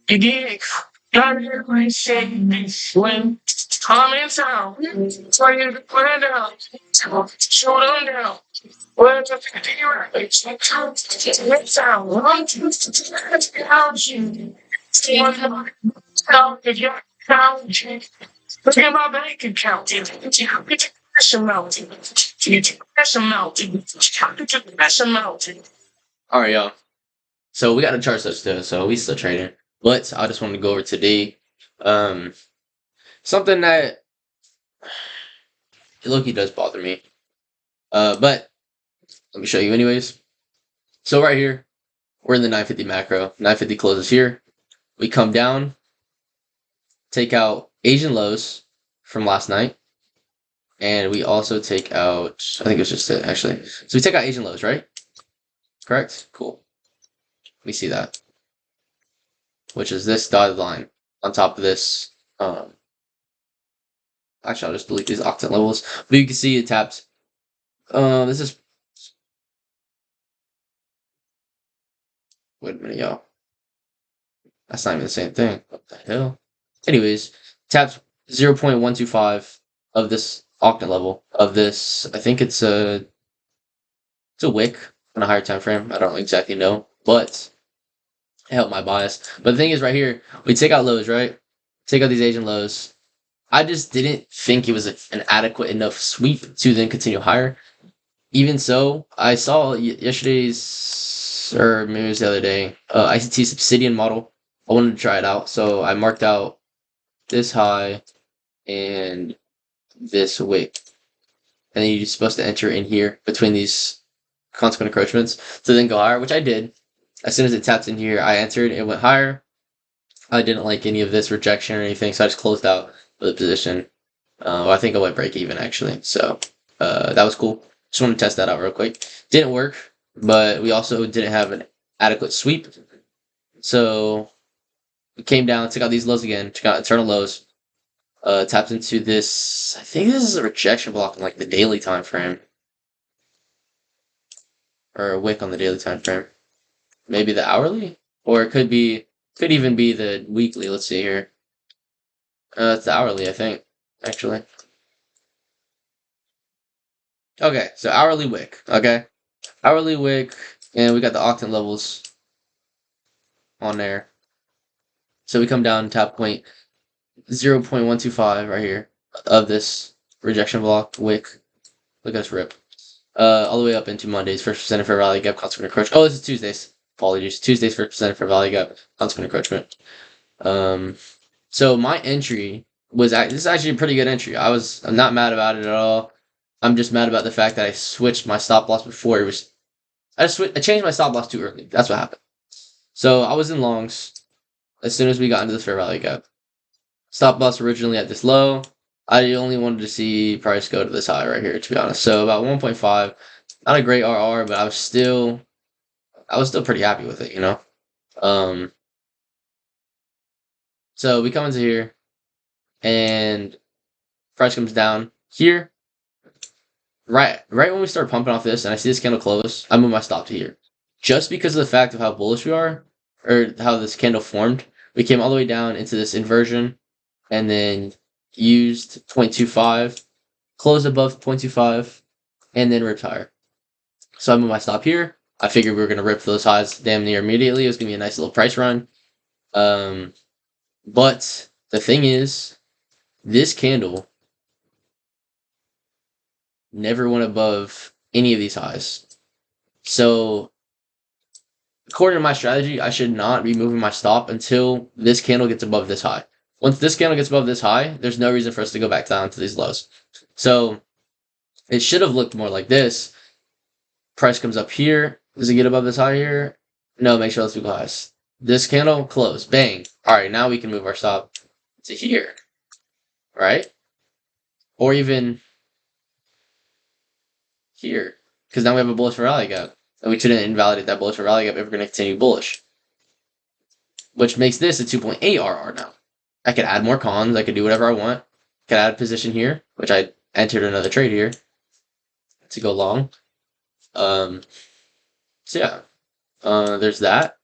You dig? Gotta get my shit when I'm in town. So you put it down. Shoot them down. Well, the 50 right. It's down. One, two, three, count you. Count your count. Look at my bank account. It's a cash amount. It's a cash amount. It's a cash amount. All right, y'all. So we got a chart stuff still, so we still trading. But I just wanted to go over today. Um, something that Loki does bother me. But let me show you anyways. So right here, we're in the 950 macro. 950 closes here. We come down, take out Asian lows from last night. And we also take out, I think it was just it actually. So we take out Asian lows, right? Correct? Cool. We see that. Which is this dotted line on top of this. Actually, I'll just delete these octant levels. But you can see it taps. This is. Wait a minute, y'all. That's not even the same thing. What the hell? Anyways, taps 0.125 of this octant level of this. I think it's a wick on a higher time frame. I don't exactly know, but it helped my bias. But the thing is, right here, we take out lows, right? Take out these Asian lows. I just didn't think it was an adequate enough sweep to then continue higher. Even so, I saw yesterday's, or maybe it was the other day, ICT Obsidian model. I wanted to try it out, so I marked out this high and this wick. And then you're supposed to enter in here between these consequent encroachments to then go higher, which I did. As soon as it tapped in here, I entered, it went higher. I didn't like any of this rejection or anything, so I just closed out the position. I think I went break even actually, so that was cool. Just want to test that out real quick. Didn't work, but we also didn't have an adequate sweep. So we came down, took out these lows again, took out internal lows, tapped into this. I think this is a rejection block in like the daily time frame, or a wick on the daily time frame. Maybe the hourly, or it could even be the weekly. Let's see here. It's the hourly, I think, actually. Okay, so hourly wick. Okay, hourly wick, and we got the octant levels on there. So we come down tap point 0.125 right here of this rejection block wick. Look at this rip. All the way up into Monday's first percent fair value gap, consequent encroachment. Oh, this is Tuesday's. Apologies. Tuesday's first percent fair value gap, consequent encroachment. So my entry was this is actually a pretty good entry. I'm not mad about it at all. I'm just mad about the fact that I switched my stop loss before it was. I changed my stop loss too early. That's what happened. So I was in longs as soon as we got into this fair value gap. Stop loss originally at this low. I only wanted to see price go to this high right here, to be honest. So about 1.5. Not a great RR, but I was still pretty happy with it, you know. So we come into here, and price comes down here. Right when we start pumping off this, and I see this candle close, I move my stop to here, just because of the fact of how bullish we are, or how this candle formed. We came all the way down into this inversion, and then used 0.25, closed above 0.25, and then ripped higher. So I move my stop here. I figured we were going to rip those highs damn near immediately. It was going to be a nice little price run. But the thing is, this candle never went above any of these highs. So according to my strategy, I should not be moving my stop until this candle gets above this high. Once this candle gets above this high, there's no reason for us to go back down to these lows. So it should have looked more like this. Price comes up here. Does it get above this high here? No, make sure let's do highs. This candle, close. Bang. All right, now we can move our stop to here. Right? Or even here. Because now we have a bullish for rally gap. And we shouldn't invalidate that bullish for rally gap if we're going to continue bullish. Which makes this a 2.8 RR now. I could add more cons. I could do whatever I want. I could add a position here, which I entered another trade here to go long. So yeah. There's that.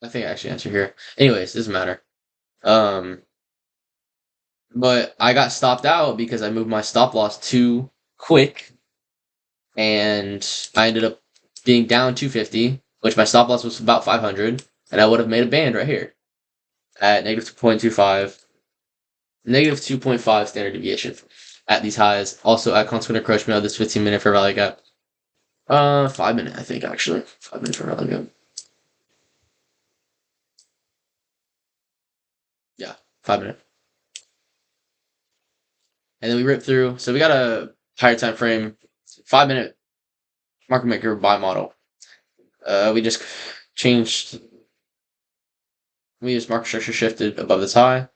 I think I actually answered here. Anyways, doesn't matter. Um, but I got stopped out because I moved my stop loss too quick, and I ended up being down 250, which my stop loss was about 500, and I would have made a band right here at negative 2.25, negative 2.5 standard deviation at these highs. Also at consequent encroachment of this 15-minute fair value gap. 5 minute, I think actually. 5 minute fair value gap. Yeah, 5 minute. And then we ripped through. So we got a higher time frame, 5 minute market maker buy model. We just changed. We just market structure shifted above this high,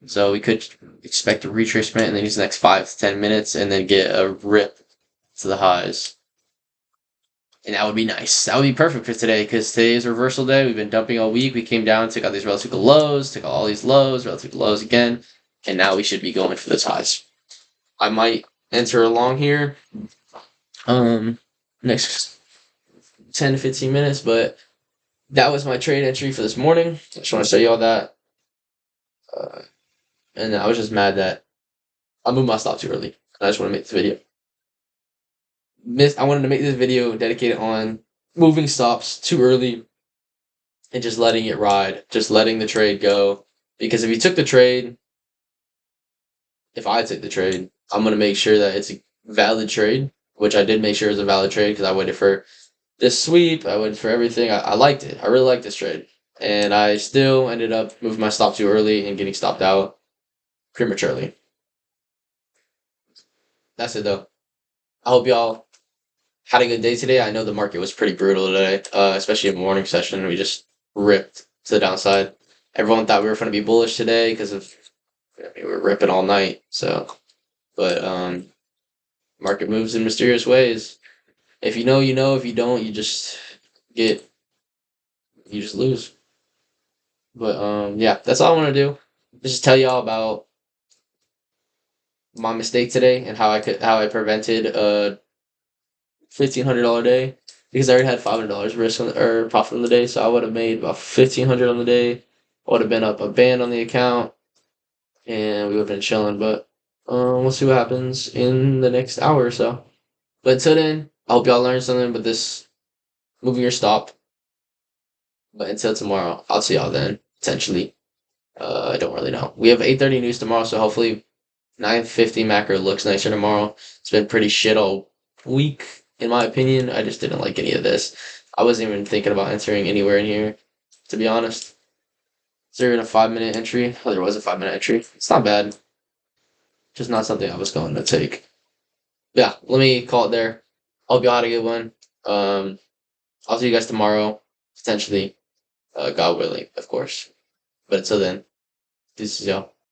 so we could expect a retracement in these next 5 to 10 minutes, and then get a rip to the highs. And that would be nice. That would be perfect for today because today is reversal day. We've been dumping all week. We came down, took out these relative lows, took out all these lows, relative lows again, and now we should be going for those highs. I might enter along here next 10 to 15 minutes, but that was my trade entry for this morning. I just want to show you all that. And I was just mad that I moved my stop too early. I just want to make this video. I wanted to make this video dedicated on moving stops too early and just letting it ride, just letting the trade go. Because if you took the trade, if I took the trade, I'm going to make sure that it's a valid trade, which I did make sure it was a valid trade because I waited for this sweep. I waited for everything. I liked it. I really liked this trade. And I still ended up moving my stop too early and getting stopped out prematurely. That's it though. I hope y'all had a good day today. I know the market was pretty brutal today, especially in the morning session. We just ripped to the downside. Everyone thought we were going to be bullish today because of we were ripping all night. So, but market moves in mysterious ways. If you know, you know. If you don't, get you just lose. But yeah, that's all I want to do. Just tell y'all about my mistake today and how I prevented a $1,500 day because I already had $500 risk or profit on the day, so I would have made about 1,500 on the day. I would have been up a band on the account, and we would have been chilling. But we'll see what happens in the next hour or so. But until then, I hope y'all learned something with this moving your stop. But until tomorrow, I'll see y'all then potentially. I don't really know. We have 8:30 news tomorrow, so hopefully 9:50 macro looks nicer tomorrow. It's been pretty shit all week, in my opinion. I just didn't like any of this. I wasn't even thinking about entering anywhere in here, to be honest. Is there even a 5 minute entry? Oh, there was a 5 minute entry. It's not bad. Just not something I was going to take. Yeah, let me call it there. Hope y'all had a good one. I'll see you guys tomorrow, potentially. God willing, of course. But until then, this is y'all.